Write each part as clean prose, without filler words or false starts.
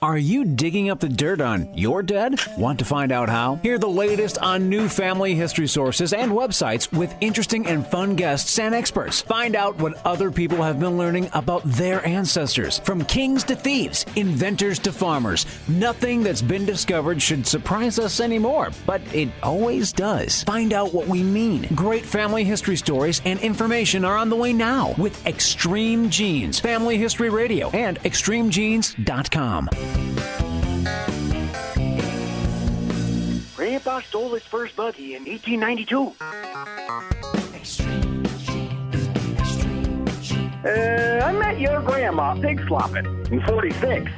Are you digging up the dirt on your dead? Want to find out how? Hear the latest on new family history sources and websites with interesting and fun guests and experts. Find out what other people have been learning about their ancestors. From kings to thieves, inventors to farmers, nothing that's been discovered should surprise us anymore, but it always does. Find out what we mean. Great family history stories and information are on the way now with Extreme Genes, Family History Radio, and extremegenes.com. Grandpa stole his first buggy in 1892. I met your grandma pig slopping in 46.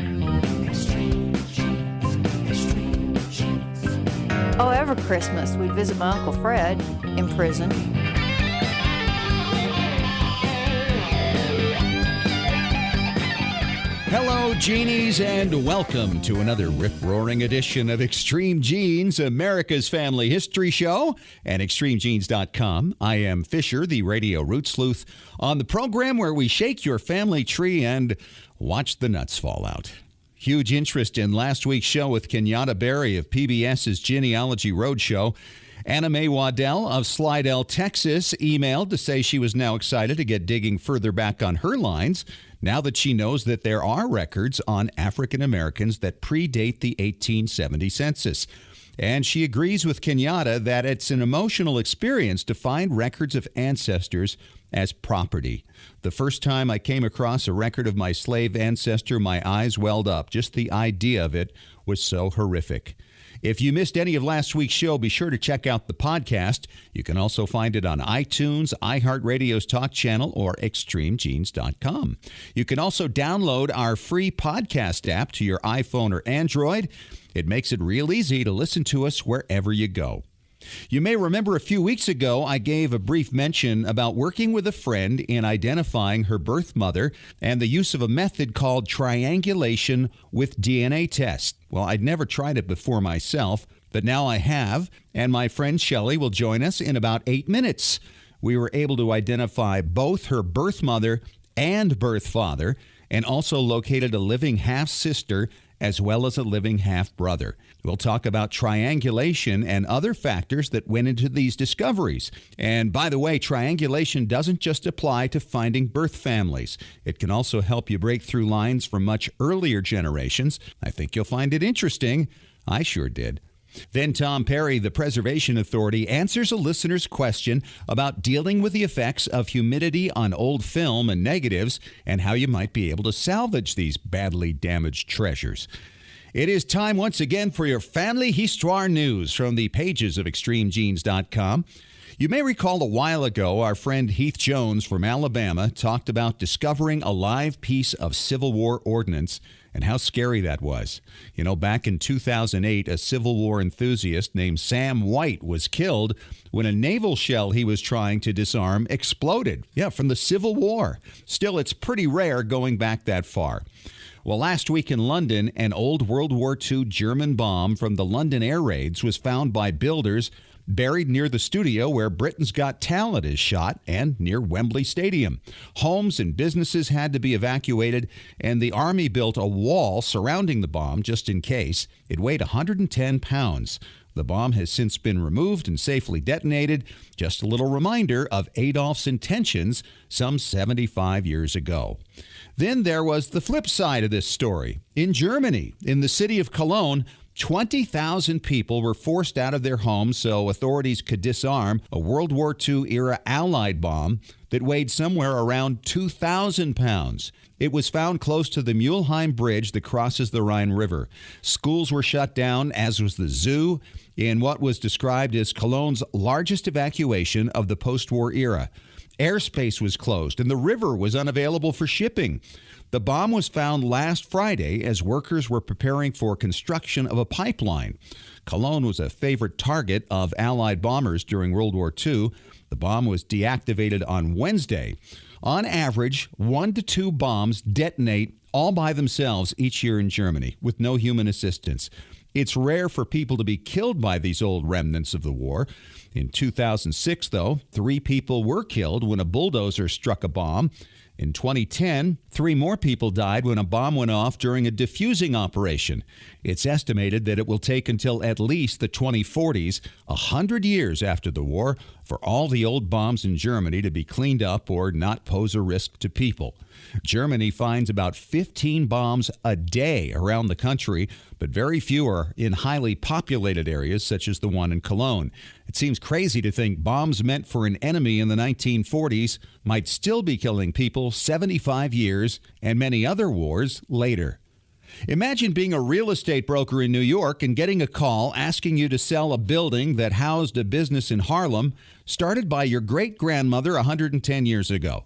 Oh, every Christmas we'd visit my Uncle Fred in prison. Hello, Genies, and welcome to another rip-roaring edition of Extreme Genes, America's family history show, and extremegenes.com. I am Fisher, the radio root sleuth, on the program where we shake your family tree and watch the nuts fall out. Huge interest in last week's show with Kenyatta Berry of PBS's Genealogy Roadshow. Anna Mae Waddell of Slidell, Texas, emailed to say she was now excited to get digging further back on her lines now that she knows that there are records on African Americans that predate the 1870 census. And she agrees with Kenyatta that it's an emotional experience to find records of ancestors as property. The first time I came across a record of my slave ancestor, my eyes welled up. Just the idea of it was so horrific. If you missed any of last week's show, be sure to check out the podcast. You can also find it on iTunes, iHeartRadio's Talk Channel, or extremegenes.com. You can also download our free podcast app to your iPhone or Android. It makes it real easy to listen to us wherever you go. You may remember a few weeks ago, I gave a brief mention about working with a friend in identifying her birth mother and the use of a method called triangulation with DNA tests. Well, I'd never tried it before myself, but now I have, and my friend Shelley will join us in about 8 minutes. We were able to identify both her birth mother and birth father, and also located a living half-sister as well as a living half-brother. We'll talk about triangulation and other factors that went into these discoveries. And by the way, triangulation doesn't just apply to finding birth families. It can also help you break through lines from much earlier generations. I think you'll find it interesting. I sure did. Then Tom Perry, the Preservation Authority, answers a listener's question about dealing with the effects of humidity on old film and negatives and how you might be able to salvage these badly damaged treasures. It is time once again for your family histoire news from the pages of extremegenes.com. You may recall a while ago, our friend Heath Jones from Alabama talked about discovering a live piece of Civil War ordnance and how scary that was. You know, back in 2008, a Civil War enthusiast named Sam White was killed when a naval shell he was trying to disarm exploded. Yeah, from the Civil War. Still, it's pretty rare going back that far. Well, last week in London, an old World War II German bomb from the London air raids was found by builders buried near the studio where Britain's Got Talent is shot and near Wembley Stadium. Homes and businesses had to be evacuated, and the Army built a wall surrounding the bomb just in case. It weighed 110 pounds. The bomb has since been removed and safely detonated. Just a little reminder of Adolf's intentions some 75 years ago. Then there was the flip side of this story. In Germany, in the city of Cologne, 20,000 people were forced out of their homes so authorities could disarm a World War II-era Allied bomb that weighed somewhere around 2,000 pounds. It was found close to the Mulheim Bridge that crosses the Rhine River. Schools were shut down, as was the zoo, in what was described as Cologne's largest evacuation of the post-war era. Airspace was closed, and the river was unavailable for shipping. The bomb was found last Friday as workers were preparing for construction of a pipeline. Cologne was a favorite target of Allied bombers during World War II. The bomb was deactivated on Wednesday. On average, 1 to 2 bombs detonate all by themselves each year in Germany with no human assistance. It's rare for people to be killed by these old remnants of the war. In 2006, though, 3 people were killed when a bulldozer struck a bomb. In 2010, 3 more people died when a bomb went off during a defusing operation. It's estimated that it will take until at least the 2040s, 100 years after the war, for all the old bombs in Germany to be cleaned up or not pose a risk to people. Germany finds about 15 bombs a day around the country, but very few are in highly populated areas such as the one in Cologne. It seems crazy to think bombs meant for an enemy in the 1940s might still be killing people 75 years and many other wars later. Imagine being a real estate broker in New York and getting a call asking you to sell a building that housed a business in Harlem started by your great-grandmother 110 years ago.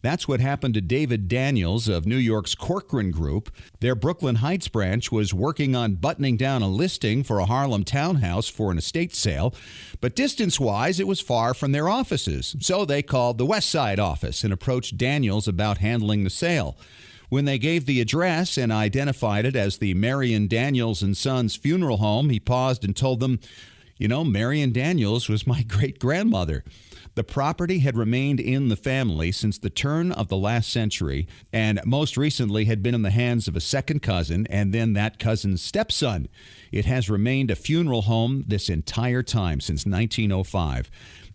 That's what happened to David Daniels of New York's Corcoran Group. Their Brooklyn Heights branch was working on buttoning down a listing for a Harlem townhouse for an estate sale, but distance-wise, it was far from their offices. So they called the West Side office and approached Daniels about handling the sale. When they gave the address and identified it as the Marion Daniels and Sons funeral home, he paused and told them, "You know, Marion Daniels was my great-grandmother." The property had remained in the family since the turn of the last century, and most recently had been in the hands of a second cousin and then that cousin's stepson. It has remained a funeral home this entire time, since 1905.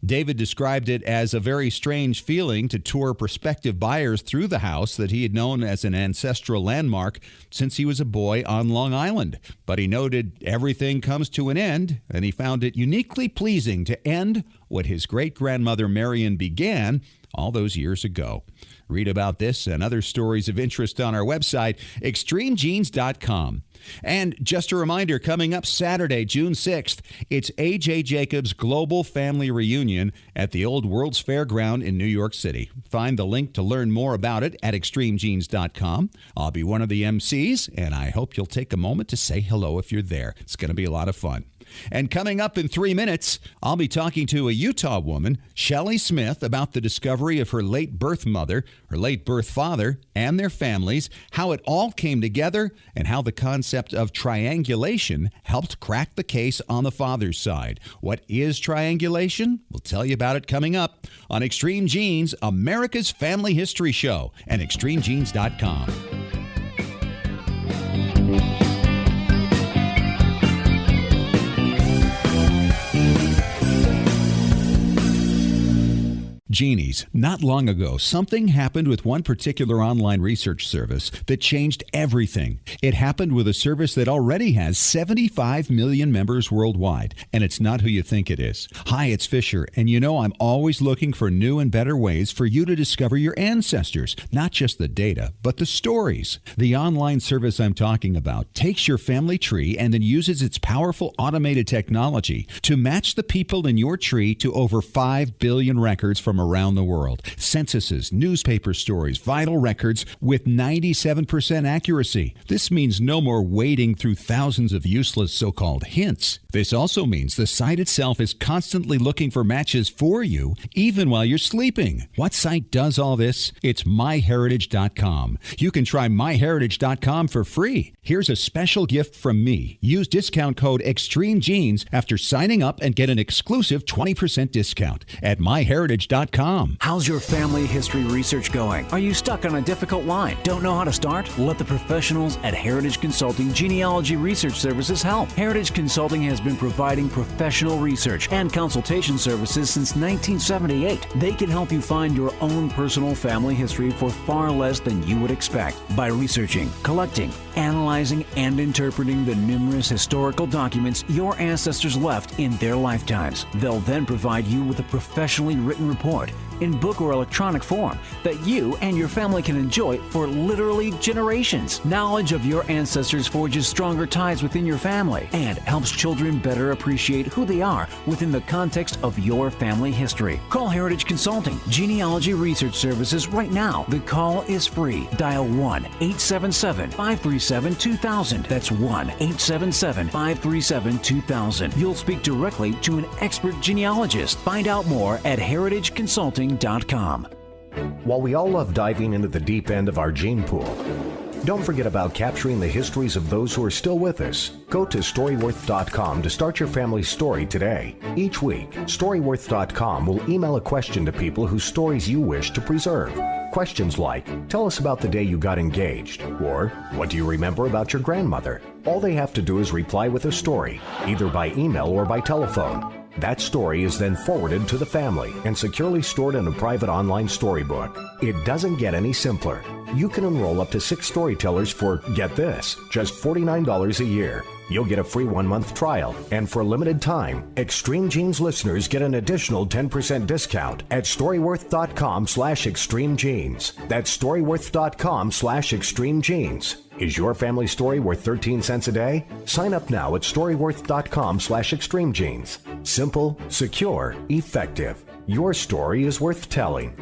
David described it as a very strange feeling to tour prospective buyers through the house that he had known as an ancestral landmark since he was a boy on Long Island. But he noted everything comes to an end, and he found it uniquely pleasing to end what his great-grandmother Marion began all those years ago. Read about this and other stories of interest on our website, extremegenes.com. And just a reminder, coming up Saturday, June 6th, it's A.J. Jacobs' Global Family Reunion at the Old World's Fairground in New York City. Find the link to learn more about it at extremegenes.com. I'll be one of the MCs, and I hope you'll take a moment to say hello if you're there. It's going to be a lot of fun. And coming up in 3 minutes, I'll be talking to a Utah woman, Shelley Smith, about the discovery of her late birth mother, her late birth father, and their families, how it all came together, and how the concept of triangulation helped crack the case on the father's side. What is triangulation? We'll tell you about it coming up on Extreme Genes, America's Family History Show, and extremegenes.com. Genies, not long ago, something happened with one particular online research service that changed everything. It happened with a service that already has 75 million members worldwide, and it's not who you think it is. Hi, it's Fisher, and you know I'm always looking for new and better ways for you to discover your ancestors, not just the data, but the stories. The online service I'm talking about takes your family tree and then uses its powerful automated technology to match the people in your tree to over 5 billion records from around the world. Censuses, newspaper stories, vital records with 97% accuracy. This means no more wading through thousands of useless so-called hints. This also means the site itself is constantly looking for matches for you, even while you're sleeping. What site does all this? It's myheritage.com. You can try myheritage.com for free. Here's a special gift from me. Use discount code EXTREMEGENES after signing up and get an exclusive 20% discount at myheritage.com. How's your family history research going? Are you stuck on a difficult line? Don't know how to start? Let the professionals at Heritage Consulting Genealogy Research Services help. Heritage Consulting has been providing professional research and consultation services since 1978. They can help you find your own personal family history for far less than you would expect by researching, collecting, analyzing, and interpreting the numerous historical documents your ancestors left in their lifetimes. They'll then provide you with a professionally written report in book or electronic form that you and your family can enjoy for literally generations. Knowledge of your ancestors forges stronger ties within your family and helps children better appreciate who they are within the context of your family history. Call Heritage Consulting Genealogy Research Services right now. The call is free. Dial 1-877-537-2000. That's 1-877-537-2000. You'll speak directly to an expert genealogist. Find out more at heritageconsulting.com. While we all love diving into the deep end of our gene pool, don't forget about capturing the histories of those who are still with us. Go to Storyworth.com to start your family's story today. Each week, Storyworth.com will email a question to people whose stories you wish to preserve. Questions like, tell us about the day you got engaged, or what do you remember about your grandmother? All they have to do is reply with a story, either by email or by telephone. That story is then forwarded to the family and securely stored in a private online storybook. It doesn't get any simpler. You can enroll up to 6 storytellers for, get this, just $49 a year. You'll get a free 1-month trial, and for a limited time, Extreme Genes listeners get an additional 10% discount at storyworth.com/extremegenes. That's storyworth.com/extremegenes. Is your family story worth 13 cents a day? Sign up now at storyworth.com/extremegenes. Simple, secure, effective. Your story is worth telling.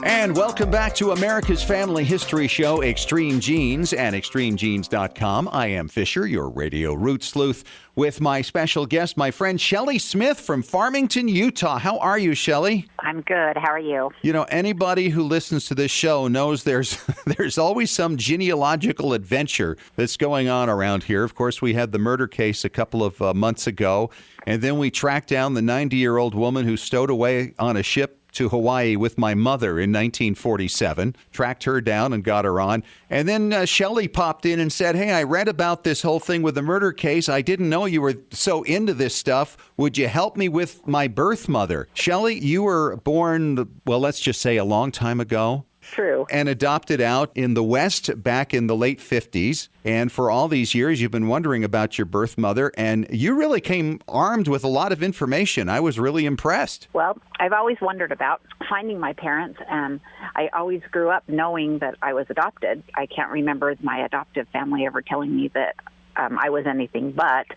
And welcome back to America's Family History Show, Extreme Genes and extremegenes.com. I am Fisher, your radio root sleuth, with my special guest, my friend Shelley Smith from Farmington, Utah. How are you, Shelley? I'm good. How are you? You know, anybody who listens to this show knows there's always some genealogical adventure that's going on around here. Of course, we had the murder case a couple of months ago, and then we tracked down the 90-year-old woman who stowed away on a ship to Hawaii with my mother in 1947, tracked her down and got her on. And then Shelley popped in and said, hey, I read about this whole thing with the murder case. I didn't know you were so into this stuff. Would you help me with my birth mother? Shelley, you were born, well, let's just say a long time ago. True. And adopted out in the West back in the late 50s. And for all these years, you've been wondering about your birth mother, and you really came armed with a lot of information. I was really impressed. Well, I've always wondered about finding my parents, and I always grew up knowing that I was adopted. I can't remember my adoptive family ever telling me that I was anything but.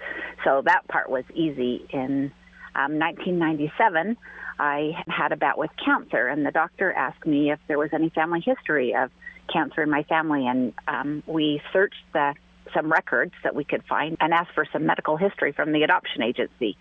So that part was easy. In 1997, I had a bout with cancer, and the doctor asked me if there was any family history of cancer in my family, and we searched some records that we could find and asked for some medical history from the adoption agency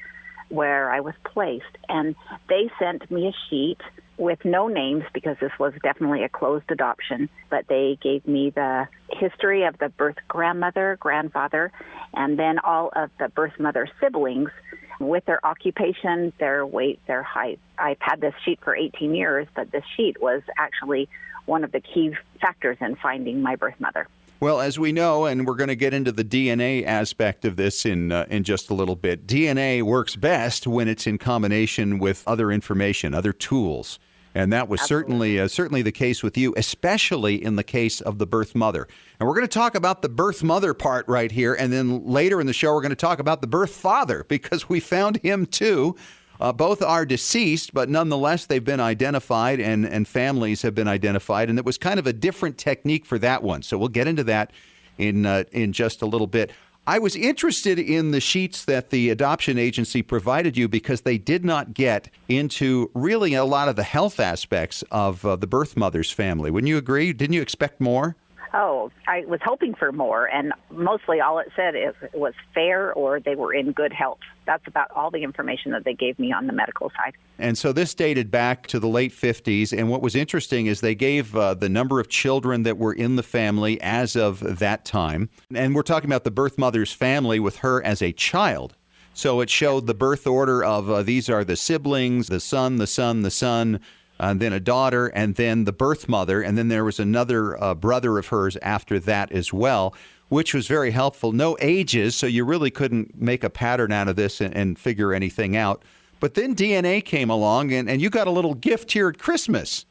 where I was placed. And they sent me a sheet with no names because this was definitely a closed adoption, but they gave me the history of the birth grandmother, grandfather, and then all of the birth mother siblings with their occupation, their weight, their height. I've had this sheet for 18 years, but this sheet was actually one of the key factors in finding my birth mother. Well, as we know, and we're going to get into the DNA aspect of this in just a little bit, DNA works best when it's in combination with other information, other tools. And that was certainly the case with you, especially in the case of the birth mother. And we're going to talk about the birth mother part right here. And then later in the show, we're going to talk about the birth father, because we found him too. Both are deceased, but nonetheless, they've been identified and families have been identified. And it was kind of a different technique for that one. So we'll get into that in just a little bit. I was interested in the sheets that the adoption agency provided you because they did not get into really a lot of the health aspects of the birth mother's family. Wouldn't you agree? Didn't you expect more? Oh, I was hoping for more, and mostly all it said is it was fair or they were in good health. That's about all the information that they gave me on the medical side. And so this dated back to the late 50s, and what was interesting is they gave the number of children that were in the family as of that time. And we're talking about the birth mother's family with her as a child. So it showed the birth order of these are the siblings, the son, the son, the son, and then a daughter, and then the birth mother, and then there was another brother of hers after that as well, which was very helpful. No ages, so you really couldn't make a pattern out of this and figure anything out. But then DNA came along, and you got a little gift here at Christmas.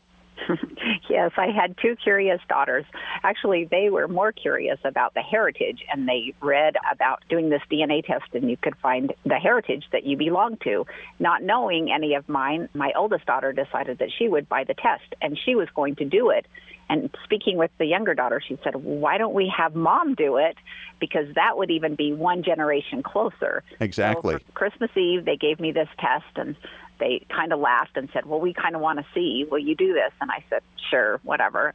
Yes, I had 2 curious daughters. Actually, they were more curious about the heritage, and they read about doing this DNA test, and you could find the heritage that you belong to. Not knowing any of mine, my oldest daughter decided that she would buy the test, and she was going to do it. And speaking with the younger daughter, she said, why don't we have Mom do it? Because that would even be one generation closer. Exactly. So for Christmas Eve, they gave me this test, and they kind of laughed and said, well, we kind of want to see, will you do this? And I said, sure, whatever.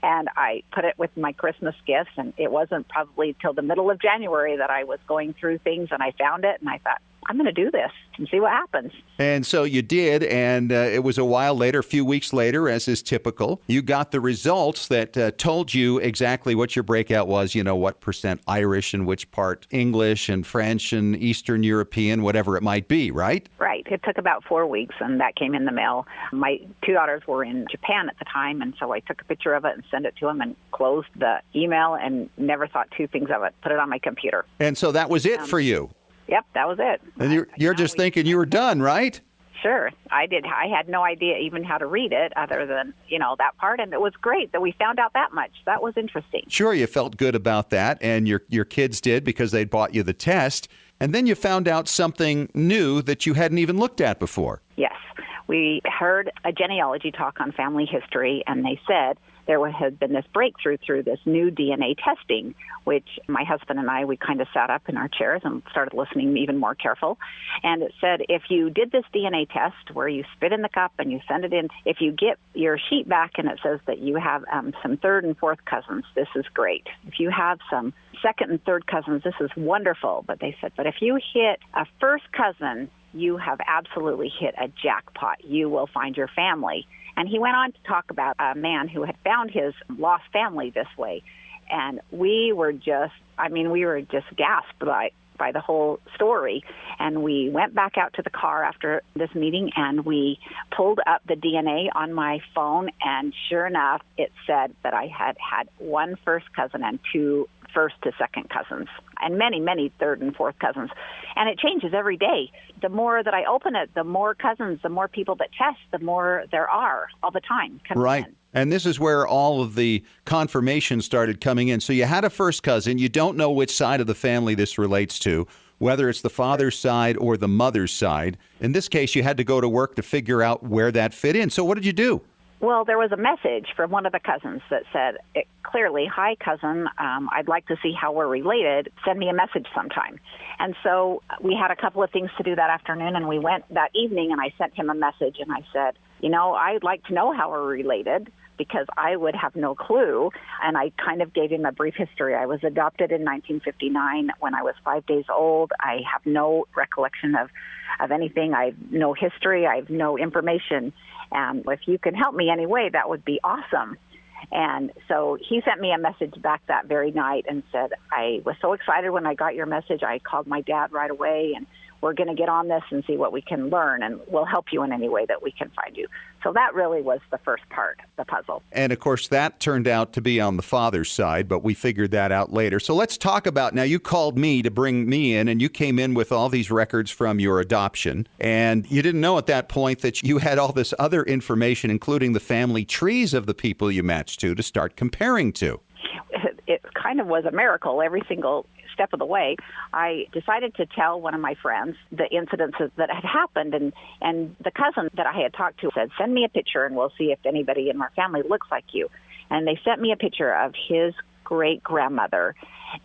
And I put it with my Christmas gifts, and it wasn't probably till the middle of January that I was going through things, and I found it, and I thought, I'm going to do this and see what happens. And so you did, and it was a while later, a few weeks later, as is typical, you got the results that told you exactly what your breakout was, what percent Irish and which part English and French and Eastern European, whatever it might be, right? Right. It took about 4 weeks, and that came in the mail. My 2 daughters were in Japan at the time, and so I took a picture of it and sent it to them and closed the email and never thought 2 things of it, put it on my computer. And so that was it for you? Yep, that was it. And you're just thinking you were done, right? Sure. I did. I had no idea even how to read it other than, that part. And it was great that we found out that much. That was interesting. Sure, you felt good about that, and your kids did because they'd bought you the test. And then you found out something new that you hadn't even looked at before. Yes. We heard a genealogy talk on family history, and they said there had been this breakthrough through this new DNA testing, which my husband and I, we kind of sat up in our chairs and started listening even more careful. And it said if you did this DNA test where you spit in the cup and you send it in, if you get your sheet back and it says that you have some third and fourth cousins, this is great. If you have some second and third cousins, this is wonderful. But they said, but if you hit a first cousin, you have absolutely hit a jackpot. You will find your family. And he went on to talk about a man who had found his lost family this way. And we were just gasped by the whole story. And we went back out to the car after this meeting, and we pulled up the DNA on my phone. And sure enough, it said that I had 1 first cousin and 2 first to second cousins, and many, many third and fourth cousins. And it changes every day. The more that I open it, the more cousins, the more people that test, the more there are all the time coming right. in. And this is where all of the confirmation started coming in. So you had a first cousin. You don't know which side of the family this relates to, whether it's the father's side or the mother's side. In this case, you had to go to work to figure out where that fit in. So what did you do? Well, there was a message from one of the cousins that said, clearly, hi, cousin, I'd like to see how we're related. Send me a message sometime. And so we had a couple of things to do that afternoon, and we went that evening, and I sent him a message, and I said, I'd like to know how we're related because I would have no clue. And I kind of gave him a brief history. I was adopted in 1959 when I was 5 days old. I have no recollection of anything. I have no history. I have no information. And if you can help me anyway, that would be awesome. And so he sent me a message back that very night and said, I was so excited when I got your message. I called my dad right away, and we're going to get on this and see what we can learn, and we'll help you in any way that we can find you. So that really was the first part of the puzzle. And, of course, that turned out to be on the father's side, but we figured that out later. So let's talk about, now you called me to bring me in, and you came in with all these records from your adoption, and you didn't know at that point that you had all this other information, including the family trees of the people you matched to start comparing to. It kind of was a miracle every single step of the way. I decided to tell one of my friends the incidences that had happened, and the cousin that I had talked to said, send me a picture and we'll see if anybody in our family looks like you. And they sent me a picture of his great-grandmother,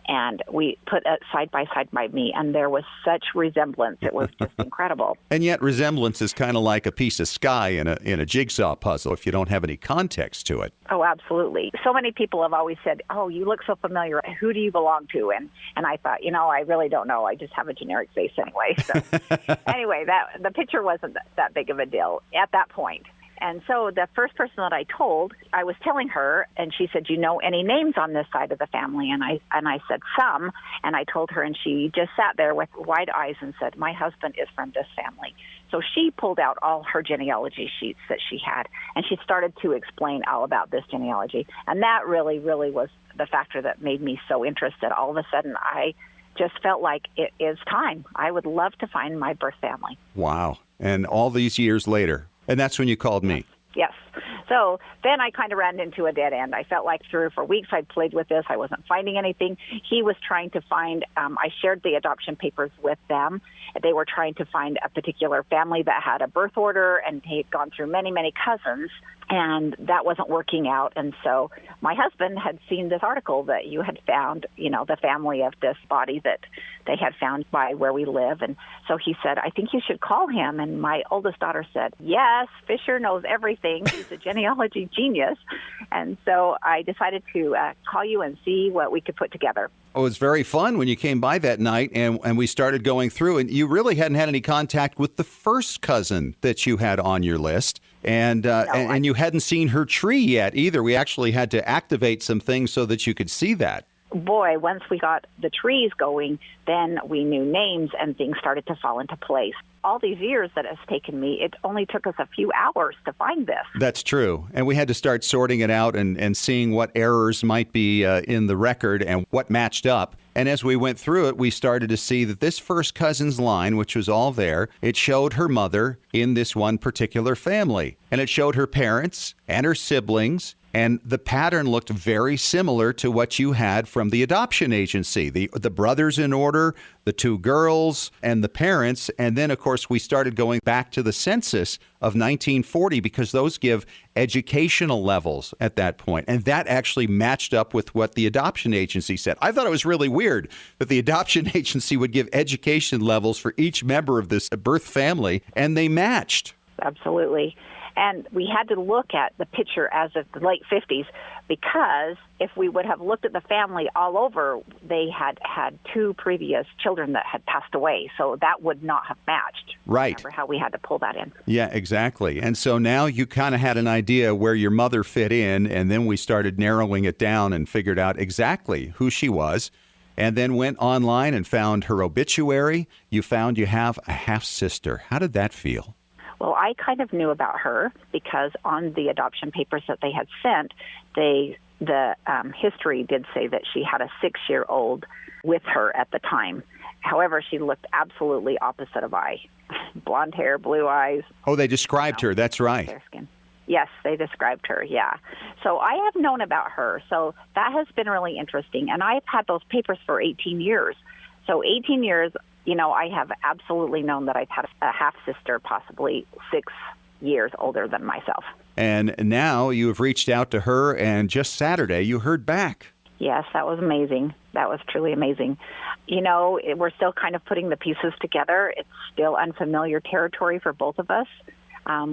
and we put it side by side by me, and there was such resemblance. It was just incredible. And yet resemblance is kind of like a piece of sky in a jigsaw puzzle if you don't have any context to it. Oh, absolutely. So many people have always said, oh, you look so familiar. Who do you belong to? And I thought, I really don't know. I just have a generic face anyway. So anyway, the picture wasn't that big of a deal at that point. And so the first person that I told, I was telling her, and she said, you know any names on this side of the family? And I said, some. And I told her, and she just sat there with wide eyes and said, my husband is from this family. So she pulled out all her genealogy sheets that she had, and she started to explain all about this genealogy. And that really, really was the factor that made me so interested. All of a sudden, I just felt like it is time. I would love to find my birth family. Wow. And all these years later. And that's when you called me. Yes. So then I kind of ran into a dead end. I felt like 3 or 4 weeks I'd played with this. I wasn't finding anything. He was trying to find, I shared the adoption papers with them. They were trying to find a particular family that had a birth order, and he had gone through many, many cousins, and that wasn't working out. And so my husband had seen this article that you had found, the family of this body that they had found by where we live. And so he said, I think you should call him. And my oldest daughter said, yes, Fisher knows everything. He's a genealogy genius. And so I decided to call you and see what we could put together. Oh, it was very fun when you came by that night and we started going through, and you really hadn't had any contact with the first cousin that you had on your list. And you hadn't seen her tree yet either. We actually had to activate some things so that you could see that. Boy, once we got the trees going, then we knew names and things started to fall into place. All these years that it's taken me, it only took us a few hours to find this. That's true. And we had to start sorting it out and seeing what errors might be in the record and what matched up. And as we went through it, we started to see that this first cousin's line, which was all there, it showed her mother in this one particular family. And it showed her parents and her siblings. And the pattern looked very similar to what you had from the adoption agency. The brothers in order, the two girls, and the parents. And then, of course, we started going back to the census of 1940 because those give educational levels at that point. And that actually matched up with what the adoption agency said. I thought it was really weird that the adoption agency would give education levels for each member of this birth family, and they matched. Absolutely. And we had to look at the picture as of the late 50s because if we would have looked at the family all over, they had had two previous children that had passed away. So that would not have matched. Right. Remember how we had to pull that in. Yeah, exactly. And so now you kind of had an idea where your mother fit in, and then we started narrowing it down and figured out exactly who she was. And then went online and found her obituary. You found you have a half-sister. How did that feel? Well, I kind of knew about her because on the adoption papers that they had sent, the history did say that she had a 6-year-old with her at the time. However, she looked absolutely opposite of I. Blonde hair, blue eyes. Oh, they described her. That's right. Fair skin. Yes, they described her, yeah. So I have known about her. So that has been really interesting. And I've had those papers for 18 years. So 18 years, I have absolutely known that I've had a half-sister, possibly 6 years older than myself. And now you have reached out to her, and just Saturday you heard back. Yes, that was amazing. That was truly amazing. We're still kind of putting the pieces together. It's still unfamiliar territory for both of us.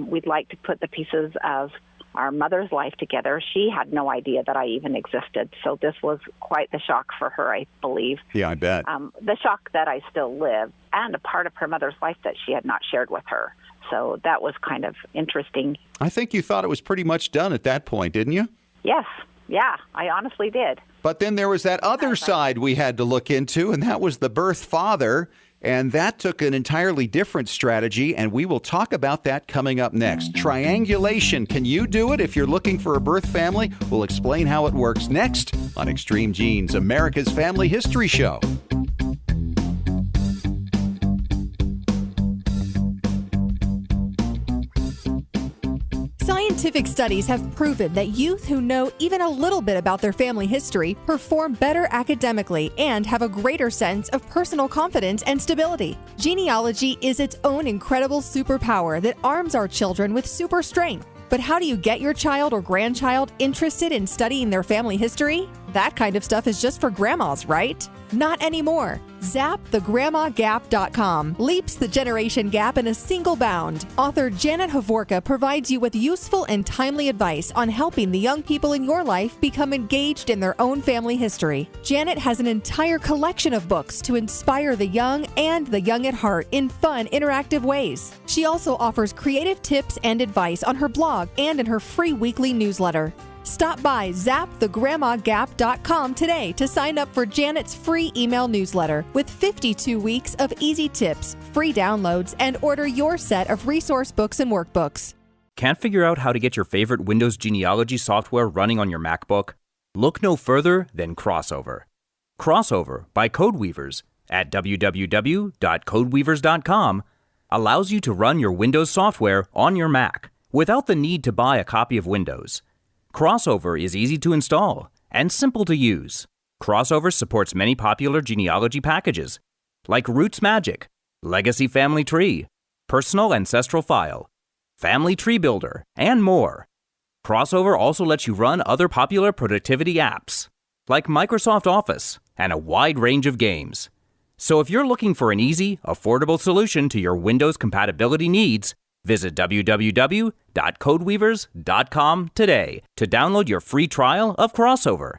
We'd like to put the pieces of our mother's life together. She had no idea that I even existed. So this was quite the shock for her, I believe. Yeah, I bet. The shock that I still live and a part of her mother's life that she had not shared with her. So that was kind of interesting. I think you thought it was pretty much done at that point, didn't you? Yes. Yeah, I honestly did. But then there was that other side we had to look into, and that was the birth father. And that took an entirely different strategy, and we will talk about that coming up next. Triangulation. Can you do it if you're looking for a birth family? We'll explain how it works next on Extreme Genes, America's Family History Show. Scientific studies have proven that youth who know even a little bit about their family history perform better academically and have a greater sense of personal confidence and stability. Genealogy is its own incredible superpower that arms our children with super strength. But how do you get your child or grandchild interested in studying their family history? That kind of stuff is just for grandmas, right? Not anymore. ZapTheGrandmaGap.com leaps the generation gap in a single bound. Author Janet Hovorka provides you with useful and timely advice on helping the young people in your life become engaged in their own family history. Janet has an entire collection of books to inspire the young and the young at heart in fun, interactive ways. She also offers creative tips and advice on her blog and in her free weekly newsletter. Stop by ZapTheGrandmaGap.com today to sign up for Janet's free email newsletter with 52 weeks of easy tips, free downloads, and order your set of resource books and workbooks. Can't figure out how to get your favorite Windows genealogy software running on your MacBook? Look no further than Crossover. Crossover by Codeweavers at www.codeweavers.com allows you to run your Windows software on your Mac without the need to buy a copy of Windows. Crossover is easy to install and simple to use. Crossover supports many popular genealogy packages like Roots Magic, Legacy Family Tree, Personal Ancestral File, Family Tree Builder, and more. Crossover also lets you run other popular productivity apps like Microsoft Office and a wide range of games. So if you're looking for an easy, affordable solution to your Windows compatibility needs, Visit www.codeweavers.com today to download your free trial of Crossover.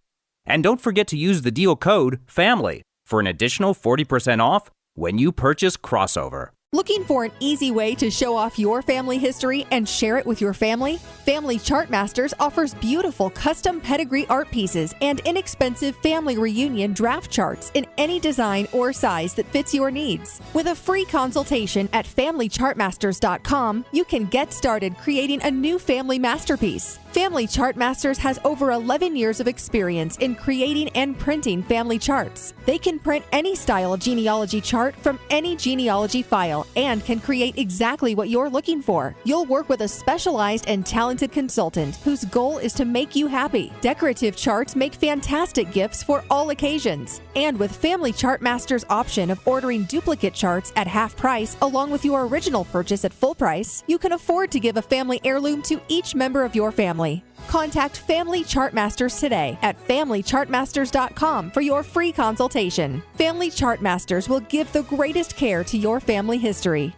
And don't forget to use the deal code FAMILY for an additional 40% off when you purchase Crossover. Looking for an easy way to show off your family history and share it with your family? Family Chart Masters offers beautiful custom pedigree art pieces and inexpensive family reunion draft charts in any design or size that fits your needs. With a free consultation at FamilyChartMasters.com, you can get started creating a new family masterpiece. Family Chart Masters has over 11 years of experience in creating and printing family charts. They can print any style genealogy chart from any genealogy file and can create exactly what you're looking for. You'll work with a specialized and talented consultant whose goal is to make you happy. Decorative charts make fantastic gifts for all occasions. And with Family Chart Masters' option of ordering duplicate charts at half price along with your original purchase at full price, you can afford to give a family heirloom to each member of your family. Contact Family Chart Masters today at FamilyChartMasters.com for your free consultation. Family Chart Masters will give the greatest care to your family history.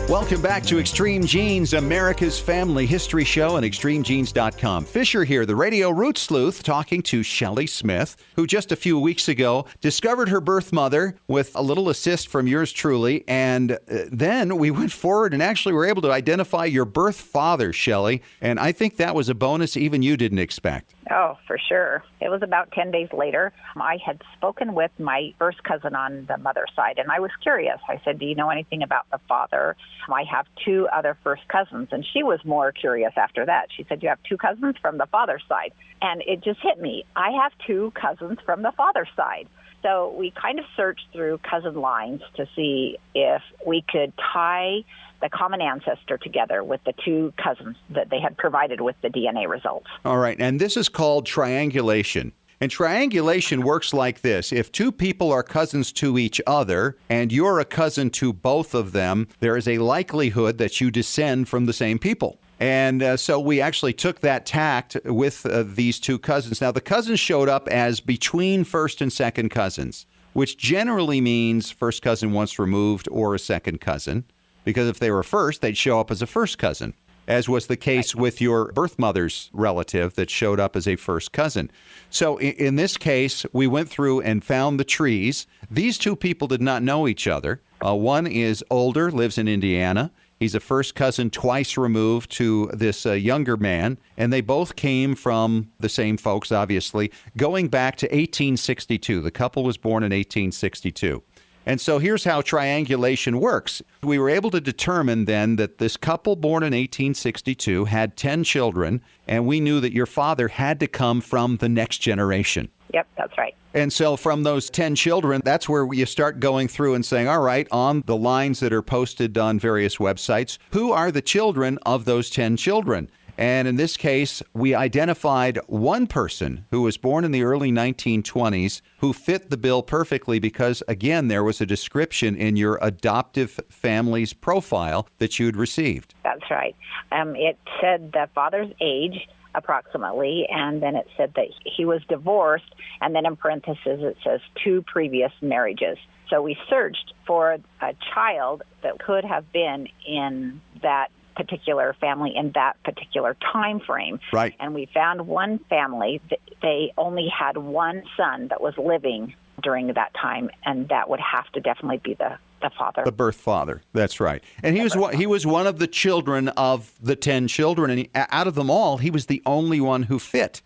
Welcome back to Extreme Genes, America's family history show on extremegenes.com. Fisher here, the radio root sleuth, talking to Shelley Smith, who just a few weeks ago discovered her birth mother with a little assist from yours truly. And then we went forward and actually were able to identify your birth father, Shelley. And I think that was a bonus even you didn't expect. Oh, for sure. It was about 10 days later. I had spoken with my first cousin on the mother's side, and I was curious. I said, do you know anything about the father? I have two other first cousins, and she was more curious after that. She said, you have two cousins from the father's side. And it just hit me. I have two cousins from the father's side. So we kind of searched through cousin lines to see if we could tie the common ancestor together with the two cousins that they had provided with the DNA results. All right, and this is called triangulation. And triangulation works like this. If two people are cousins to each other and you're a cousin to both of them, there is a likelihood that you descend from the same people. And so we actually took that tact with these two cousins. Now, the cousins showed up as between first and second cousins, which generally means first cousin once removed or a second cousin. Because if they were first, they'd show up as a first cousin, as was the case with your birth mother's relative that showed up as a first cousin. So in this case, we went through and found the trees. These two people did not know each other. One is older, lives in Indiana. He's a first cousin twice removed to this younger man, and they both came from the same folks, obviously, going back to 1862. The couple was born in 1862. And so here's how triangulation works. We were able to determine then that this couple born in 1862 had 10 children, and we knew that your father had to come from the next generation. Yep, that's right. And so from those 10 children, that's where you start going through and saying, all right, on the lines that are posted on various websites, who are the children of those 10 children? And in this case, we identified one person who was born in the early 1920s who fit the bill perfectly because, again, there was a description in your adoptive family's profile that you'd received. That's right. It said the father's age, approximately, and then it said that he was divorced, and then in parentheses it says 2 previous marriages. So we searched for a child that could have been in that particular family in that particular time frame. Right. And we found one family that they only had one son that was living during that time, and that would have to definitely be the father. The birth father. That's right. And he was one of the children of the 10 children, and out of them all, he was the only one who fit.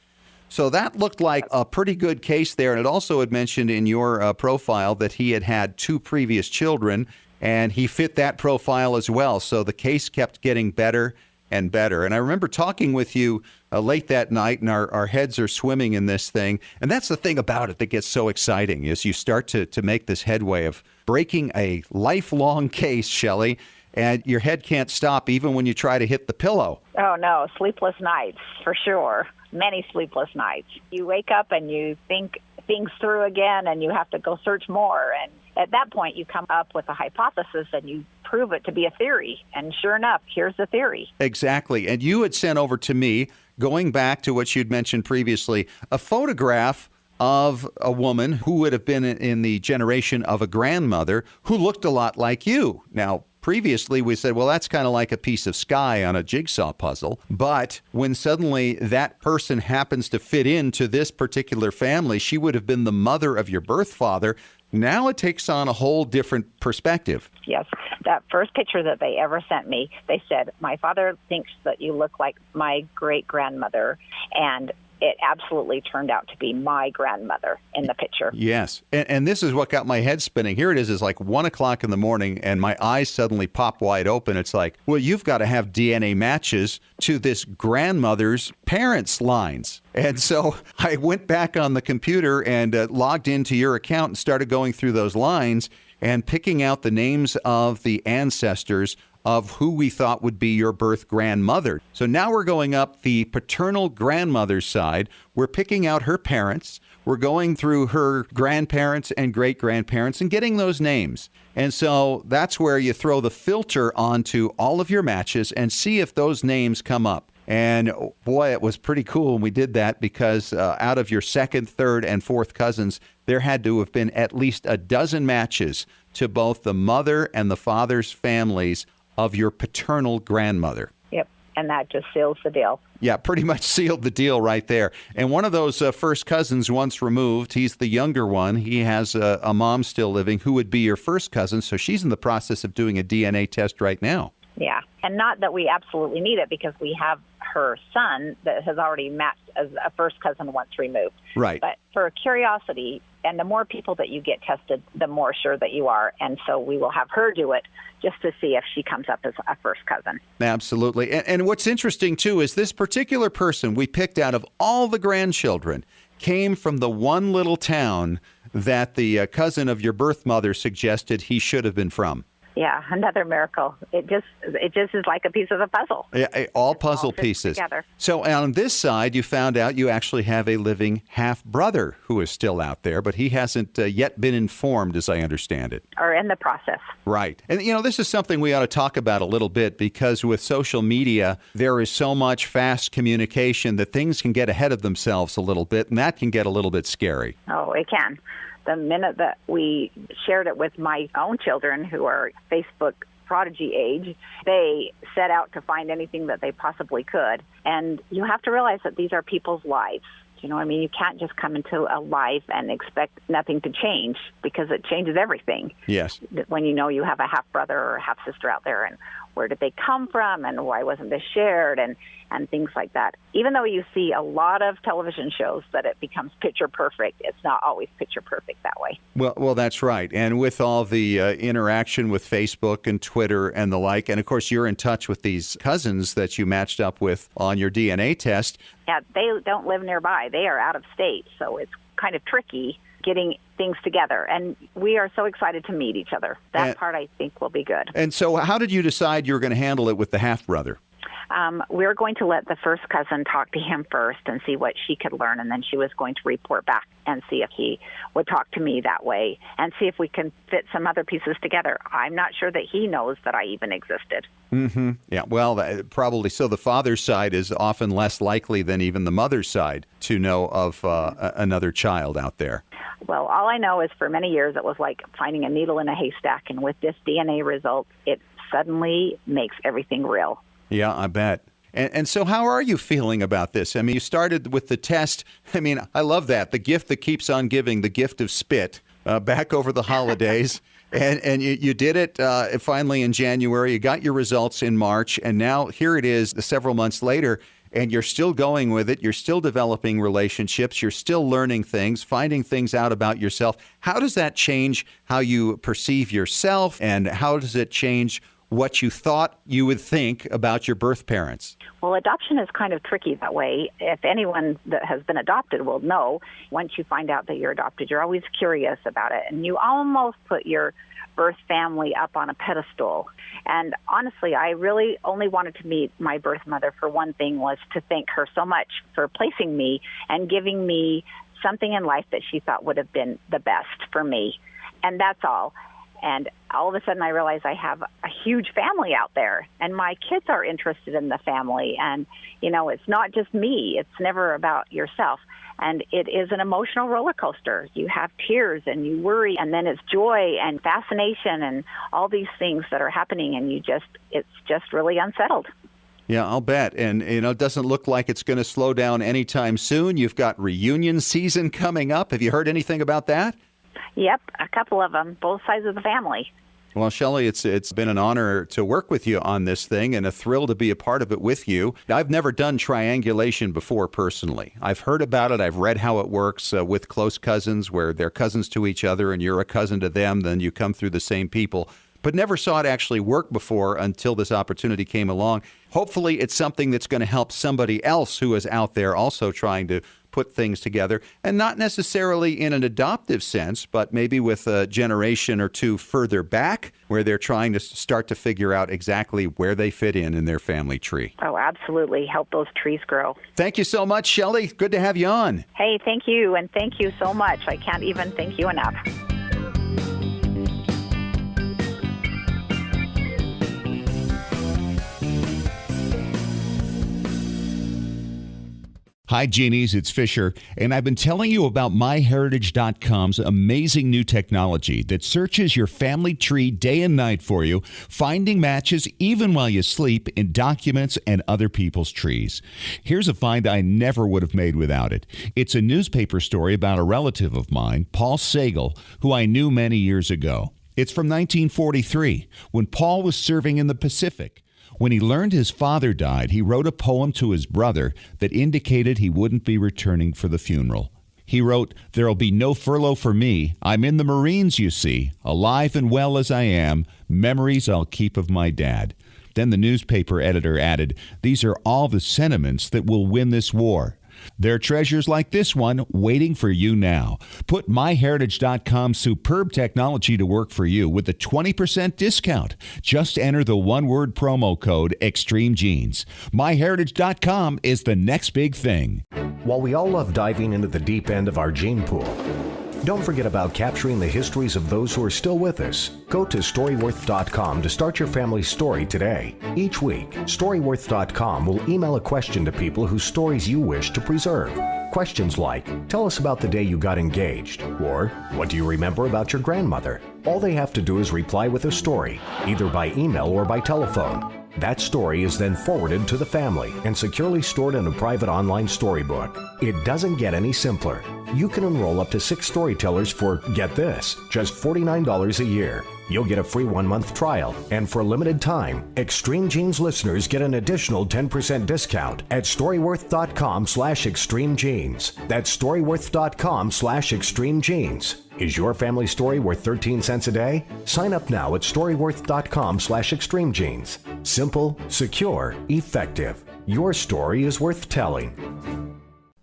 So that looked like a pretty good case there. And it also had mentioned in your profile that he had had 2 previous children, and he fit that profile as well. So the case kept getting better and better. And I remember talking with you late that night, and our heads are swimming in this thing. And that's the thing about it that gets so exciting, is you start to make this headway of breaking a lifelong case, Shelley, and your head can't stop even when you try to hit the pillow. Oh, no, sleepless nights, for sure. Many sleepless nights. You wake up and you think things through again, and you have to go search more. And at that point, you come up with a hypothesis, and you prove it to be a theory. And sure enough, here's the theory. Exactly. And you had sent over to me, going back to what you'd mentioned previously, a photograph of a woman who would have been in the generation of a grandmother who looked a lot like you. Now, previously, we said, well, that's kind of like a piece of sky on a jigsaw puzzle. But when suddenly that person happens to fit into this particular family, she would have been the mother of your birth father. Now it takes on a whole different perspective. Yes. That first picture that they ever sent me, they said, my father thinks that you look like my great-grandmother, and it absolutely turned out to be my grandmother in the picture. Yes. And this is what got my head spinning. Here it is like 1 o'clock in the morning, and my eyes suddenly pop wide open. It's like, well, you've got to have DNA matches to this grandmother's parents' lines. And so I went back on the computer and logged into your account and started going through those lines and picking out the names of the ancestors of who we thought would be your birth grandmother. So now we're going up the paternal grandmother's side. We're picking out her parents. We're going through her grandparents and great-grandparents and getting those names. And so that's where you throw the filter onto all of your matches and see if those names come up. And boy, it was pretty cool when we did that, because out of your second, third, and fourth cousins, there had to have been at least a dozen matches to both the mother and the father's families of your paternal grandmother. Yep, and that just seals the deal. Yeah, pretty much sealed the deal right there. And one of those first cousins once removed, he's the younger one. He has a mom still living who would be your first cousin, so she's in the process of doing a DNA test right now. Yeah, and not that we absolutely need it, because we have her son that has already matched as a first cousin once removed. Right. But for curiosity, and the more people that you get tested, the more sure that you are. And so we will have her do it just to see if she comes up as a first cousin. Absolutely. And what's interesting, too, is this particular person we picked out of all the grandchildren came from the one little town that the cousin of your birth mother suggested he should have been from. Yeah, another miracle. It just is like a piece of a puzzle. Yeah, all puzzle pieces. Together. So on this side, you found out you actually have a living half-brother who is still out there, but he hasn't yet been informed, as I understand it. Or in the process. Right. And, this is something we ought to talk about a little bit, because with social media, there is so much fast communication that things can get ahead of themselves a little bit, and that can get a little bit scary. Oh, it can. The minute that we shared it with my own children, who are Facebook prodigy age, they set out to find anything that they possibly could. And you have to realize that these are people's lives. You know, I mean, you can't just come into a life and expect nothing to change, because it changes everything. Yes. When you know you have a half-brother or a half-sister out there, and where did they come from, and why wasn't this shared, and things like that. Even though you see a lot of television shows that it becomes picture perfect, it's not always picture perfect that way. Well, that's right. And with all the interaction with Facebook and Twitter and the like, and of course you're in touch with these cousins that you matched up with on your DNA test. Yeah, they don't live nearby. They are out of state, so it's kind of tricky getting things together. And we are so excited to meet each other. That part, I think, will be good. And so how did you decide you were going to handle it with the half-brother? We're going to let the first cousin talk to him first and see what she could learn, and then she was going to report back and see if he would talk to me that way and see if we can fit some other pieces together. I'm not sure that he knows that I even existed. Mm-hmm. Yeah, well, probably so. The father's side is often less likely than even the mother's side to know of another child out there. Well, all I know is for many years it was like finding a needle in a haystack, and with this DNA result, it suddenly makes everything real. Yeah, I bet. And so how are you feeling about this? I mean, you started with the test. I mean, I love that. The gift that keeps on giving, the gift of spit, back over the holidays. And you did it finally in January. You got your results in March. And now here it is several months later, and you're still going with it. You're still developing relationships. You're still learning things, finding things out about yourself. How does that change how you perceive yourself? And how does it change what you thought you would think about your birth parents? Well, adoption is kind of tricky that way. If anyone that has been adopted will know, once you find out that you're adopted, you're always curious about it. And you almost put your birth family up on a pedestal. And honestly, I really only wanted to meet my birth mother for one thing, was to thank her so much for placing me and giving me something in life that she thought would have been the best for me. And that's all. And all of a sudden I realized I have a huge family out there, and my kids are interested in the family. And, it's not just me. It's never about yourself. And it is an emotional roller coaster. You have tears and you worry, and then it's joy and fascination and all these things that are happening, and it's just really unsettled. Yeah, I'll bet. And, it doesn't look like it's going to slow down anytime soon. You've got reunion season coming up. Have you heard anything about that? Yep, a couple of them, both sides of the family. Well, Shelley, it's been an honor to work with you on this thing and a thrill to be a part of it with you. I've never done triangulation before personally. I've heard about it. I've read how it works with close cousins where they're cousins to each other and you're a cousin to them, then you come through the same people. But never saw it actually work before until this opportunity came along. Hopefully it's something that's going to help somebody else who is out there also trying to put things together, and not necessarily in an adoptive sense, but maybe with a generation or two further back where they're trying to start to figure out exactly where they fit in their family tree. Oh, absolutely. Help those trees grow. Thank you so much, Shelley. Good to have you on. Hey, thank you, and thank you so much. I can't even thank you enough. Hi, Genies, it's Fisher, and I've been telling you about MyHeritage.com's amazing new technology that searches your family tree day and night for you, finding matches even while you sleep in documents and other people's trees. Here's a find I never would have made without it. It's a newspaper story about a relative of mine, Paul Sagal, who I knew many years ago. It's from 1943, when Paul was serving in the Pacific. When he learned his father died, he wrote a poem to his brother that indicated he wouldn't be returning for the funeral. He wrote, "There'll be no furlough for me. I'm in the Marines, you see, alive and well as I am. Memories I'll keep of my dad." Then the newspaper editor added, "These are all the sentiments that will win this war. There are treasures like this one waiting for you now." Put MyHeritage.com's superb technology to work for you with a 20% discount. Just enter the one-word promo code EXTREMEGENES. MyHeritage.com is the next big thing. While we all love diving into the deep end of our gene pool, don't forget about capturing the histories of those who are still with us. Go to StoryWorth.com to start your family's story today. Each week, StoryWorth.com will email a question to people whose stories you wish to preserve. Questions like, tell us about the day you got engaged, or what do you remember about your grandmother? All they have to do is reply with a story, either by email or by telephone. That story is then forwarded to the family and securely stored in a private online storybook. It doesn't get any simpler. You can enroll up to 6 storytellers for, get this, just $49 a year. You'll get a free 1-month trial, and for a limited time, Extreme Genes listeners get an additional 10% discount at StoryWorth.com/ExtremeGenes. That's StoryWorth.com/ExtremeGenes. Is your family story worth 13 cents a day? Sign up now at StoryWorth.com/ExtremeGenes. Simple, secure, effective. Your story is worth telling.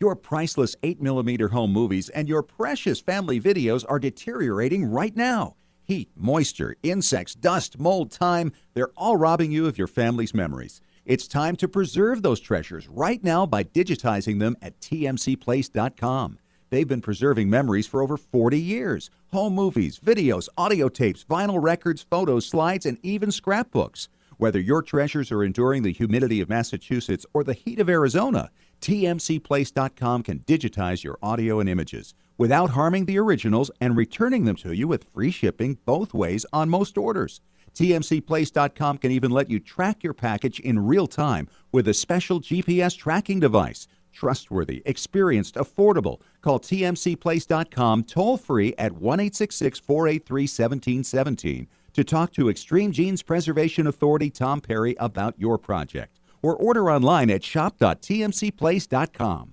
Your priceless 8mm home movies and your precious family videos are deteriorating right now. Heat, moisture, insects, dust, mold, time, they're all robbing you of your family's memories. It's time to preserve those treasures right now by digitizing them at tmcplace.com. They've been preserving memories for over 40 years. Home movies, videos, audio tapes, vinyl records, photos, slides, and even scrapbooks. Whether your treasures are enduring the humidity of Massachusetts or the heat of Arizona, tmcplace.com can digitize your audio and images without harming the originals and returning them to you with free shipping both ways on most orders. tmcplace.com can even let you track your package in real time with a special GPS tracking device. Trustworthy, experienced, affordable. Call tmcplace.com toll-free at 1-866-483-1717 to talk to Extreme Genes Preservation Authority Tom Perry about your project, or order online at shop.tmcplace.com.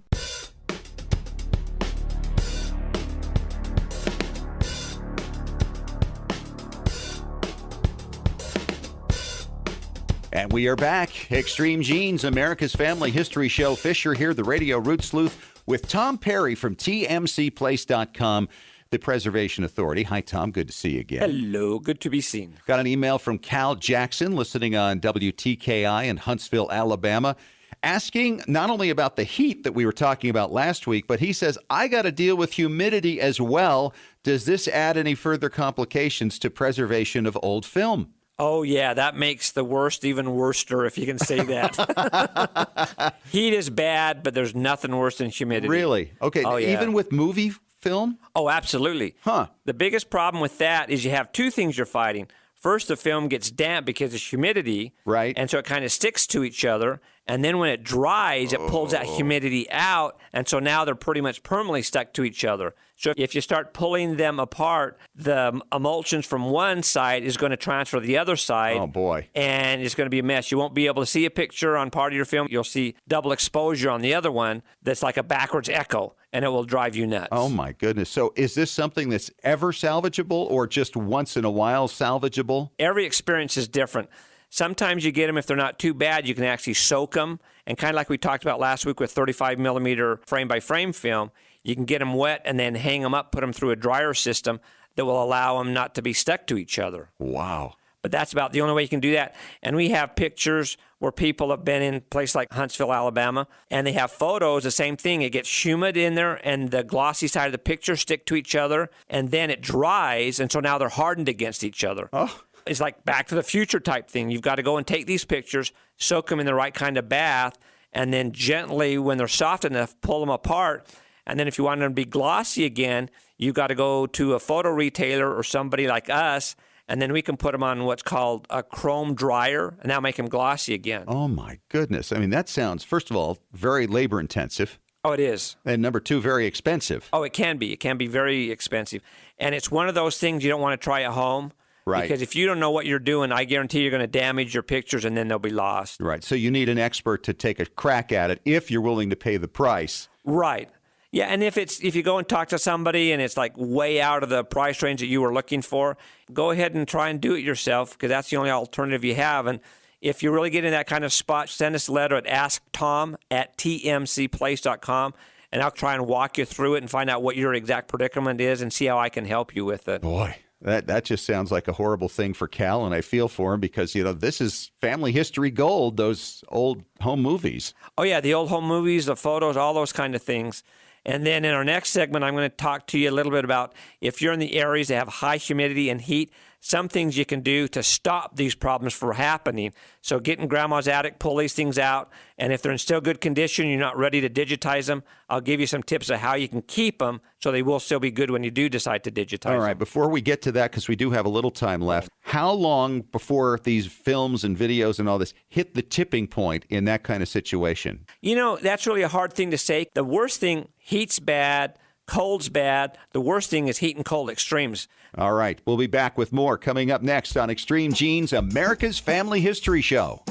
And we are back. Extreme Genes, America's Family History Show. Fisher here, the Radio Root Sleuth, with Tom Perry from tmcplace.com, the Preservation Authority. Hi, Tom. Good to see you again. Hello. Good to be seen. Got an email from Cal Jackson, listening on WTKI in Huntsville, Alabama. asking not only about the heat that we were talking about last week, but he says, I got to deal with humidity as well. Does this add any further complications to preservation of old film? Oh, yeah, that makes the worst even worster, if you can say that. Heat is bad, but there's nothing worse than humidity. Really? Okay, oh, yeah. Even with movie film? Oh, absolutely. Huh. The biggest problem with that is you have two things you're fighting. First, the film gets damp because of humidity. Right. And so it kind of sticks to each other. And then when it dries, it pulls that humidity out. And so now they're pretty much permanently stuck to each other. So if you start pulling them apart, the emulsions from one side is going to transfer to the other side. Oh, boy. And it's going to be a mess. You won't be able to see a picture on part of your film. You'll see double exposure on the other one that's like a backwards echo, and it will drive you nuts. Oh, my goodness. So is this something that's ever salvageable or just once in a while salvageable? Every experience is different. Sometimes you get them, if they're not too bad, you can actually soak them. And kind of like we talked about last week with 35 millimeter frame-by-frame film, you can get them wet and then hang them up, put them through a dryer system that will allow them not to be stuck to each other. Wow. But that's about the only way you can do that. And we have pictures where people have been in places like Huntsville, Alabama, and they have photos, the same thing. It gets humid in there, and the glossy side of the picture stick to each other, and then it dries, and so now they're hardened against each other. Oh. It's like Back to the Future type thing. You've got to go and take these pictures, soak them in the right kind of bath, and then gently, when they're soft enough, pull them apart. And then if you want them to be glossy again, you've got to go to a photo retailer or somebody like us, and then we can put them on what's called a chrome dryer, and that'll make them glossy again. Oh, my goodness. I mean, that sounds, first of all, very labor-intensive. Oh, it is. And number two, very expensive. Oh, it can be. It can be very expensive. And it's one of those things you don't want to try at home. Right. Because if you don't know what you're doing, I guarantee you're going to damage your pictures and then they'll be lost. Right. So you need an expert to take a crack at it if you're willing to pay the price. Right. Yeah, and if you go and talk to somebody and it's like way out of the price range that you were looking for, go ahead and try and do it yourself because that's the only alternative you have. And if you really get in that kind of spot, send us a letter at asktom@tmcplace.com, and I'll try and walk you through it and find out what your exact predicament is and see how I can help you with it. Boy. That just sounds like a horrible thing for Cal, and I feel for him because, this is family history gold, those old home movies. Oh, yeah, the old home movies, the photos, all those kind of things. And then in our next segment, I'm going to talk to you a little bit about if you're in the areas that have high humidity and heat, some things you can do to stop these problems from happening. So get in grandma's attic, pull these things out, and if they're in still good condition, you're not ready to digitize them, I'll give you some tips of how you can keep them so they will still be good when you do decide to digitize them. All right, before we get to that, because we do have a little time left, how long before these films and videos and all this hit the tipping point in that kind of situation? That's really a hard thing to say. The worst thing, heat's bad, cold's bad. The worst thing is heat and cold extremes. All right. We'll be back with more coming up next on Extreme Genes, America's Family History Show.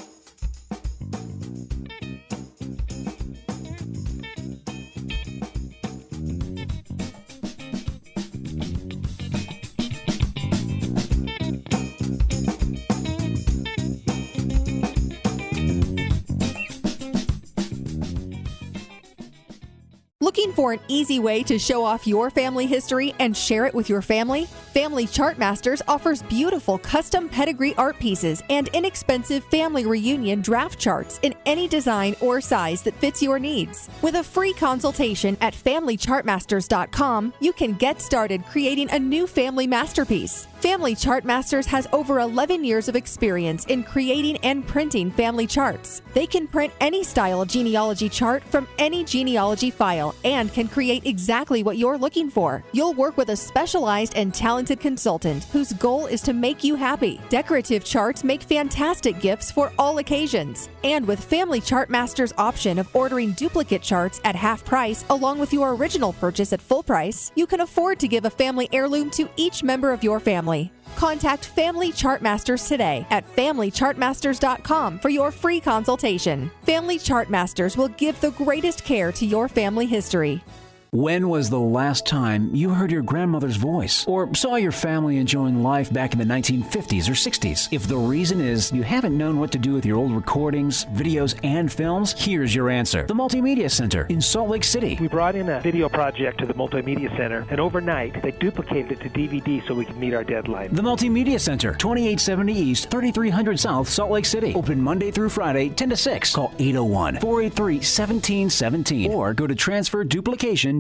Looking for an easy way to show off your family history and share it with your family? Family Chart Masters offers beautiful custom pedigree art pieces and inexpensive family reunion draft charts in any design or size that fits your needs. With a free consultation at FamilyChartMasters.com, you can get started creating a new family masterpiece. Family Chart Masters has over 11 years of experience in creating and printing family charts. They can print any style genealogy chart from any genealogy file and can create exactly what you're looking for. You'll work with a specialized and talented consultant whose goal is to make you happy. Decorative charts make fantastic gifts for all occasions. And with Family Chart Masters' option of ordering duplicate charts at half price along with your original purchase at full price, you can afford to give a family heirloom to each member of your family. Contact Family Chart Masters today at FamilyChartMasters.com for your free consultation. Family Chart Masters will give the greatest care to your family history. When was the last time you heard your grandmother's voice or saw your family enjoying life back in the 1950s or 60s? If the reason is you haven't known what to do with your old recordings, videos, and films, here's your answer. The Multimedia Center in Salt Lake City. We brought in a video project to the Multimedia Center, and overnight they duplicated it to DVD so we could meet our deadline. The Multimedia Center, 2870 East, 3300 South, Salt Lake City. Open Monday through Friday, 10 to 6. Call 801-483-1717 or go to transferduplication.com.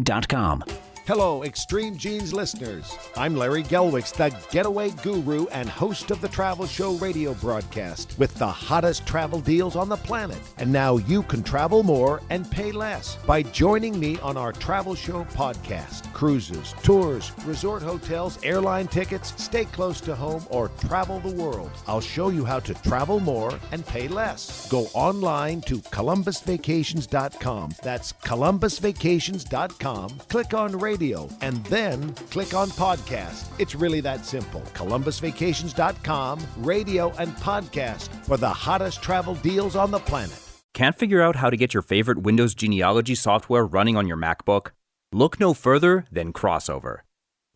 Hello, Extreme Genes listeners. I'm Larry Gelwicks, the getaway guru and host of the Travel Show radio broadcast with the hottest travel deals on the planet. And now you can travel more and pay less by joining me on our Travel Show podcast. Cruises, tours, resort hotels, airline tickets, stay close to home, or travel the world. I'll show you how to travel more and pay less. Go online to columbusvacations.com. That's columbusvacations.com. Click on radio and then click on podcast. It's really that simple. columbusvacations.com, radio and podcast for the hottest travel deals on the planet. Can't figure out how to get your favorite Windows genealogy software running on your MacBook? Look no further than Crossover.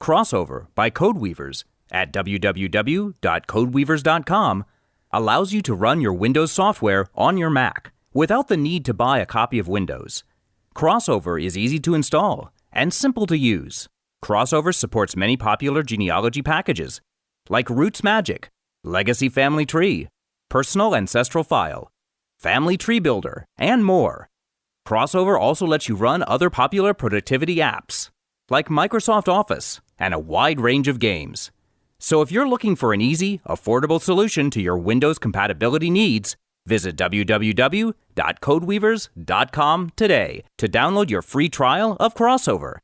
Crossover by Codeweavers at www.codeweavers.com allows you to run your Windows software on your Mac without the need to buy a copy of Windows. Crossover is easy to install and simple to use. Crossover supports many popular genealogy packages like Roots Magic, Legacy Family Tree, Personal Ancestral File, Family Tree Builder, and more. Crossover also lets you run other popular productivity apps like Microsoft Office and a wide range of games. So if you're looking for an easy, affordable solution to your Windows compatibility needs, visit www.codeweavers.com today to download your free trial of Crossover.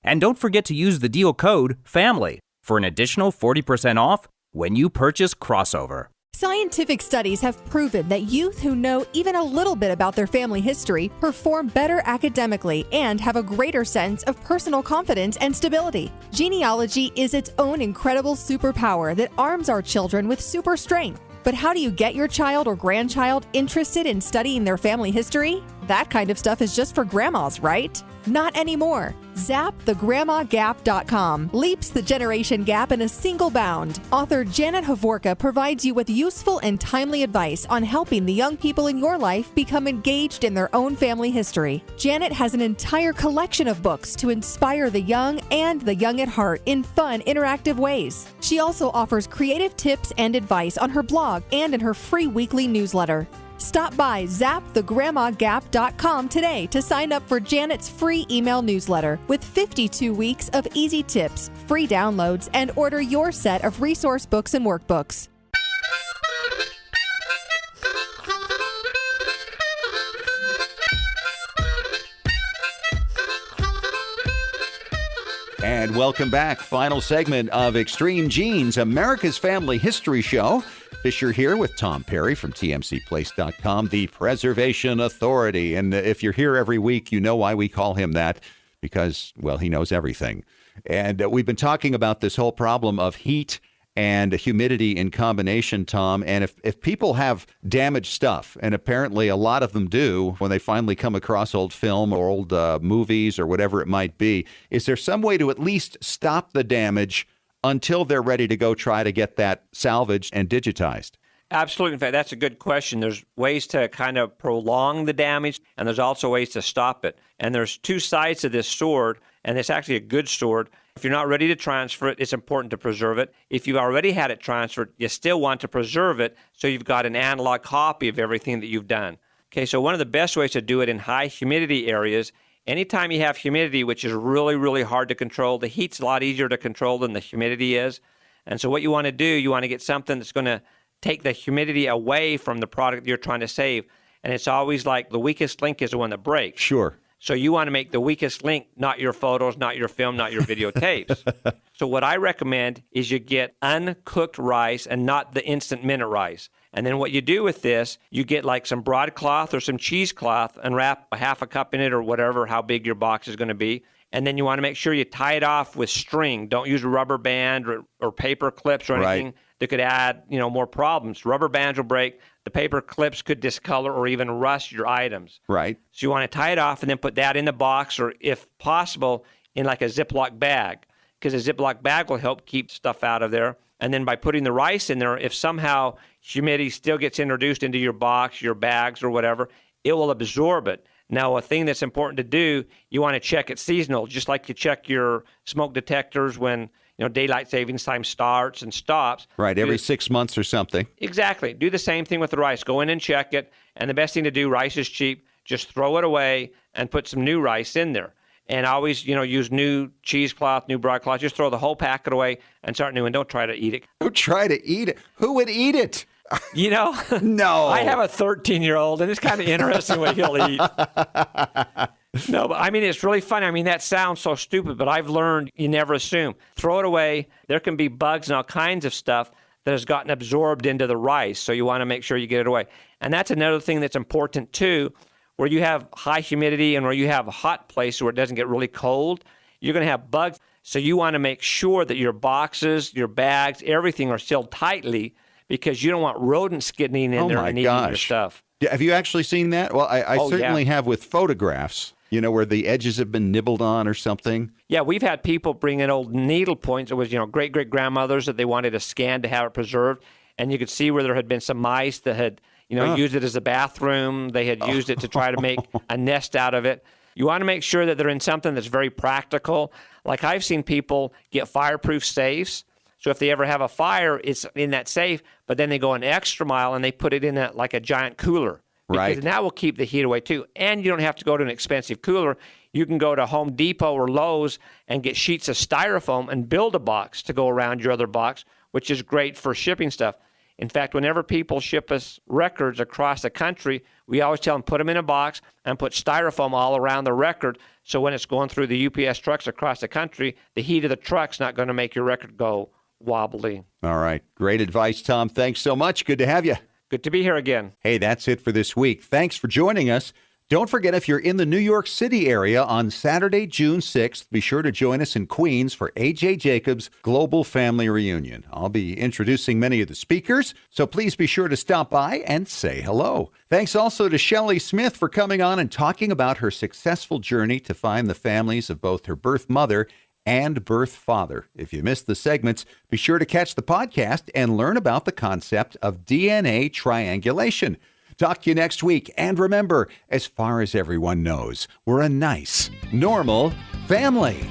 And don't forget to use the deal code FAMILY for an additional 40% off when you purchase Crossover. Scientific studies have proven that youth who know even a little bit about their family history perform better academically and have a greater sense of personal confidence and stability. Genealogy is its own incredible superpower that arms our children with super strength. But how do you get your child or grandchild interested in studying their family history? That kind of stuff is just for grandmas, right? Not anymore. ZapTheGrandmaGap.com leaps the generation gap in a single bound. Author Janet Havorka provides you with useful and timely advice on helping the young people in your life become engaged in their own family history. Janet has an entire collection of books to inspire the young and the young at heart in fun, interactive ways. She also offers creative tips and advice on her blog and in her free weekly newsletter. Stop by ZapTheGrandmaGap.com today to sign up for Janet's free email newsletter with 52 weeks of easy tips, free downloads, and order your set of resource books and workbooks. And welcome back. Final segment of Extreme Genes, America's Family History Show. Fisher here with Tom Perry from TMCPlace.com, the Preservation Authority. And if you're here every week, you know why we call him that, because, well, he knows everything. And we've been talking about this whole problem of heat and humidity in combination, Tom. And if people have damaged stuff, and apparently a lot of them do when they finally come across old film or old movies or whatever it might be, is there some way to at least stop the damage until they're ready to go try to get that salvaged and digitized? Absolutely. In fact, that's a good question. There's ways to kind of prolong the damage, and there's also ways to stop it. And there's two sides to this sword, and it's actually a good sword. If you're not ready to transfer it, it's important to preserve it. If you've already had it transferred, you still want to preserve it so you've got an analog copy of everything that you've done. Okay, so one of the best ways to do it in high humidity areas, anytime you have humidity, which is really, really hard to control, the heat's a lot easier to control than the humidity is. And so what you want to do, you want to get something that's going to take the humidity away from the product you're trying to save. And it's always like the weakest link is the one that breaks. Sure. So you want to make the weakest link, not your photos, not your film, not your videotapes. So what I recommend is you get uncooked rice and not the instant minute rice. And then what you do with this, you get like some broadcloth or some cheesecloth and wrap a half a cup in it or whatever, how big your box is going to be. And then you want to make sure you tie it off with string. Don't use a rubber band or paper clips or anything. Right. that could add, more problems. Rubber bands will break. The paper clips could discolor or even rust your items. Right. So you want to tie it off and then put that in the box, or if possible, in like a Ziploc bag, because a Ziploc bag will help keep stuff out of there. And then by putting the rice in there, if somehow humidity still gets introduced into your box, your bags, or whatever, it will absorb it. Now, a thing that's important to do, you want to check it seasonal, just like you check your smoke detectors when daylight savings time starts and stops. Right, every 6 months or something. Exactly. Do the same thing with the rice. Go in and check it. And the best thing to do, rice is cheap. Just throw it away and put some new rice in there. And always, use new cheesecloth, new broadcloth. Just throw the whole packet away and start new. And don't try to eat it. Don't try to eat it. Who would eat it? No. I have a 13-year-old, and it's kind of interesting what he'll eat. No, but it's really funny. That sounds so stupid, but I've learned you never assume. Throw it away. There can be bugs and all kinds of stuff that has gotten absorbed into the rice, so you want to make sure you get it away. And that's another thing that's important, too. Where you have high humidity and where you have a hot place where it doesn't get really cold, you're going to have bugs. So you want to make sure that your boxes, your bags, everything are sealed tightly, because you don't want rodents getting in there and eating your stuff. Have you actually seen that? Well, I certainly have with photographs, where the edges have been nibbled on or something. Yeah, we've had people bring in old needle points. It was, great-great-grandmothers that they wanted to scan to have it preserved. And you could see where there had been some mice that had, used it as a bathroom. They had used it to try to make a nest out of it. You want to make sure that they're in something that's very practical. Like I've seen people get fireproof safes. So if they ever have a fire, it's in that safe, but then they go an extra mile and they put it in like a giant cooler. Right. Because that will keep the heat away too. And you don't have to go to an expensive cooler. You can go to Home Depot or Lowe's and get sheets of styrofoam and build a box to go around your other box, which is great for shipping stuff. In fact, whenever people ship us records across the country, we always tell them put them in a box and put styrofoam all around the record. So when it's going through the UPS trucks across the country, the heat of the truck's not going to make your record go wobbly. All right. Great advice, Tom. Thanks so much. Good to have you. Good to be here again. Hey, that's it for this week. Thanks for joining us. Don't forget, if you're in the New York City area on Saturday, June 6th, be sure to join us in Queens for A.J. Jacobs' Global Family Reunion. I'll be introducing many of the speakers, so please be sure to stop by and say hello. Thanks also to Shelley Smith for coming on and talking about her successful journey to find the families of both her birth mother and birth father. If you missed the segments, be sure to catch the podcast and learn about the concept of DNA triangulation. Talk to you next week. And remember, as far as everyone knows, we're a nice, normal family.